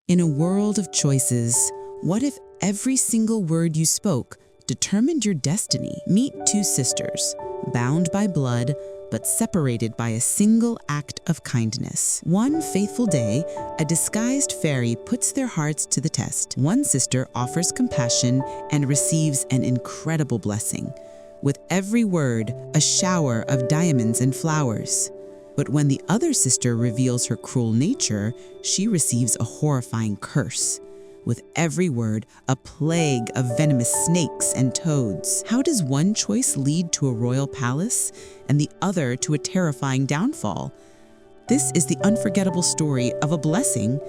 In a world of choices, what if every single word you spoke determined your destiny? Meet two sisters, bound by blood, but separated by a single act of kindness. One fateful day, a disguised fairy puts their hearts to the test. One sister offers compassion and receives an incredible blessing. With every word, a shower of diamonds and flowers. But when the other sister reveals her cruel nature, she receives a horrifying curse. With every word, a plague of venomous snakes and toads. How does one choice lead to a royal palace and the other to a terrifying downfall? This is the unforgettable story of a blessing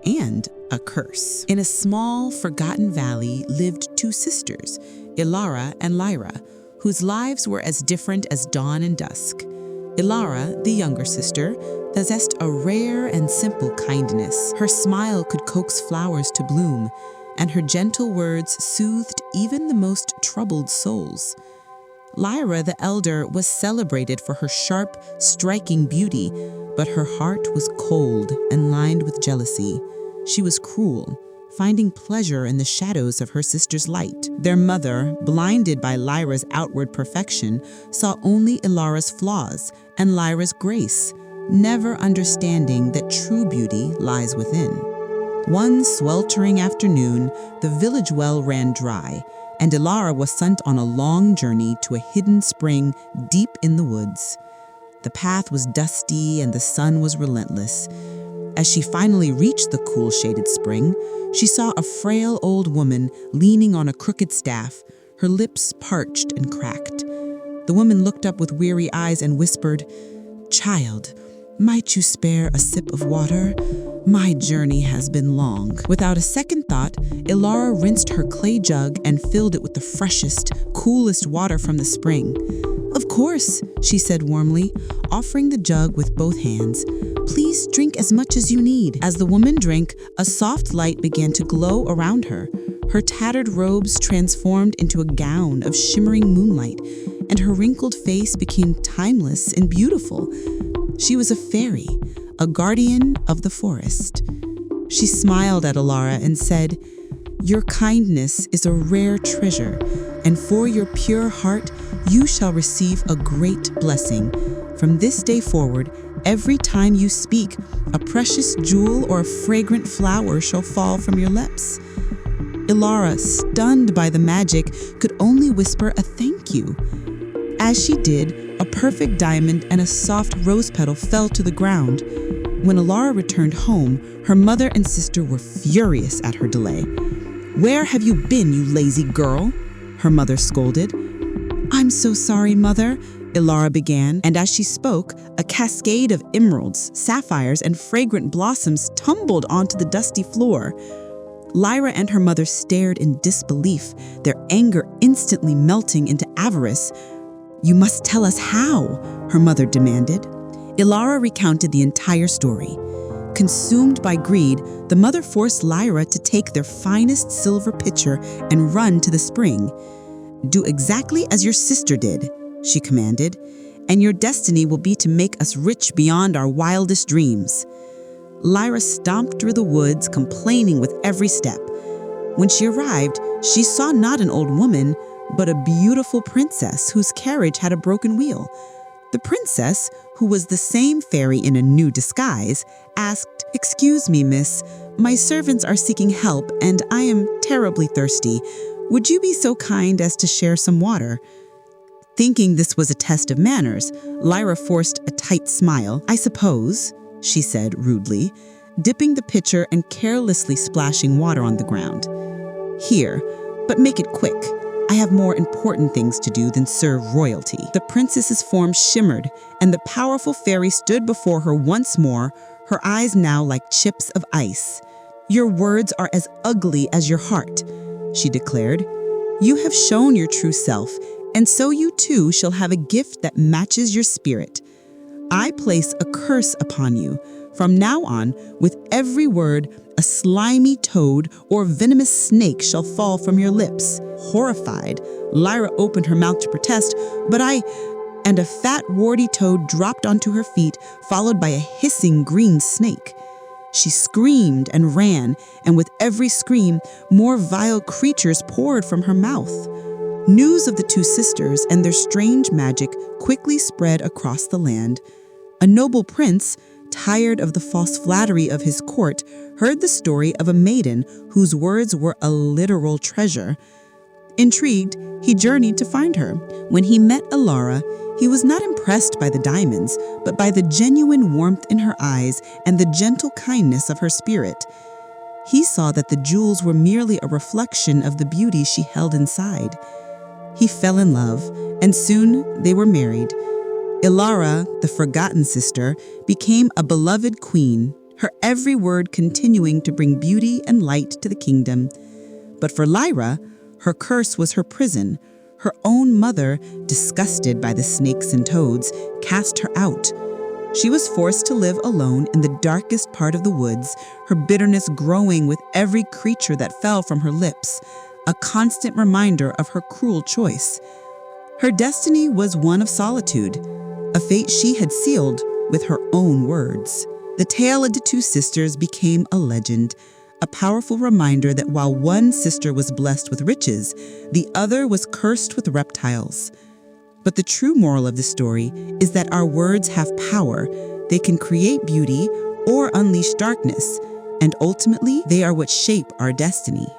and a curse. In a small, forgotten valley lived two sisters, Elara and Lyra, whose lives were as different as dawn and dusk. Elara, the younger sister, possessed a rare and simple kindness. Her smile could coax flowers to bloom, and her gentle words soothed even the most troubled souls. Lyra, the elder, was celebrated for her sharp, striking beauty, but her heart was cold and lined with jealousy. She was cruel, finding pleasure in the shadows of her sister's light. Their mother, blinded by Lyra's outward perfection, saw only Elara's flaws and Lyra's grace, never understanding that true beauty lies within. One sweltering afternoon, the village well ran dry, and Elara was sent on a long journey to a hidden spring deep in the woods. The path was dusty and the sun was relentless. As she finally reached the cool, shaded spring, she saw a frail old woman leaning on a crooked staff, her lips parched and cracked. The woman looked up with weary eyes and whispered, "Child, might you spare a sip of water? My journey has been long." Without a second thought, Elara rinsed her clay jug and filled it with the freshest, coolest water from the spring. "Of course," she said warmly, offering the jug with both hands. "Please drink as much as you need." As the woman drank, a soft light began to glow around her. Her tattered robes transformed into a gown of shimmering moonlight, and her wrinkled face became timeless and beautiful. She was a fairy, a guardian of the forest. She smiled at Elara and said, "Your kindness is a rare treasure, and for your pure heart, you shall receive a great blessing. From this day forward, every time you speak, a precious jewel or a fragrant flower shall fall from your lips." Elara, stunned by the magic, could only whisper a thank you. As she did, a perfect diamond and a soft rose petal fell to the ground. When Elara returned home, her mother and sister were furious at her delay. "Where have you been, you lazy girl?" her mother scolded. "I'm so sorry, Mother," Elara began, and as she spoke, a cascade of emeralds, sapphires, and fragrant blossoms tumbled onto the dusty floor. Lyra and her mother stared in disbelief, their anger instantly melting into avarice. "You must tell us how," her mother demanded. Elara recounted the entire story. Consumed by greed, the mother forced Lyra to take their finest silver pitcher and run to the spring. "Do exactly as your sister did," she commanded, "and your destiny will be to make us rich beyond our wildest dreams." Lyra stomped through the woods, complaining with every step. When she arrived, she saw not an old woman, but a beautiful princess whose carriage had a broken wheel. The princess, who was the same fairy in a new disguise, asked, "Excuse me, miss, my servants are seeking help and I am terribly thirsty. Would you be so kind as to share some water?" Thinking this was a test of manners, Lyra forced a tight smile. "I suppose," she said rudely, dipping the pitcher and carelessly splashing water on the ground. "Here, but make it quick. I have more important things to do than serve royalty." The princess's form shimmered, and the powerful fairy stood before her once more, her eyes now like chips of ice. "Your words are as ugly as your heart," she declared. "You have shown your true self, and so you too shall have a gift that matches your spirit. I place a curse upon you. From now on, with every word, a slimy toad or venomous snake shall fall from your lips." Horrified, Lyra opened her mouth to protest, and a fat, warty toad dropped onto her feet, followed by a hissing green snake. She screamed and ran, and with every scream, more vile creatures poured from her mouth. News of the two sisters and their strange magic quickly spread across the land. A noble prince, tired of the false flattery of his court, heard the story of a maiden whose words were a literal treasure. Intrigued, he journeyed to find her. When he met Elara, he was not impressed by the diamonds, but by the genuine warmth in her eyes and the gentle kindness of her spirit. He saw that the jewels were merely a reflection of the beauty she held inside. He fell in love, and soon they were married. Elara, the forgotten sister, became a beloved queen, her every word continuing to bring beauty and light to the kingdom. But for Lyra, her curse was her prison. Her own mother, disgusted by the snakes and toads, cast her out. She was forced to live alone in the darkest part of the woods, her bitterness growing with every creature that fell from her lips, a constant reminder of her cruel choice. Her destiny was one of solitude, a fate she had sealed with her own words. The tale of the two sisters became a legend, a powerful reminder that while one sister was blessed with riches, the other was cursed with reptiles. But the true moral of the story is that our words have power. They can create beauty or unleash darkness, and ultimately, they are what shape our destiny.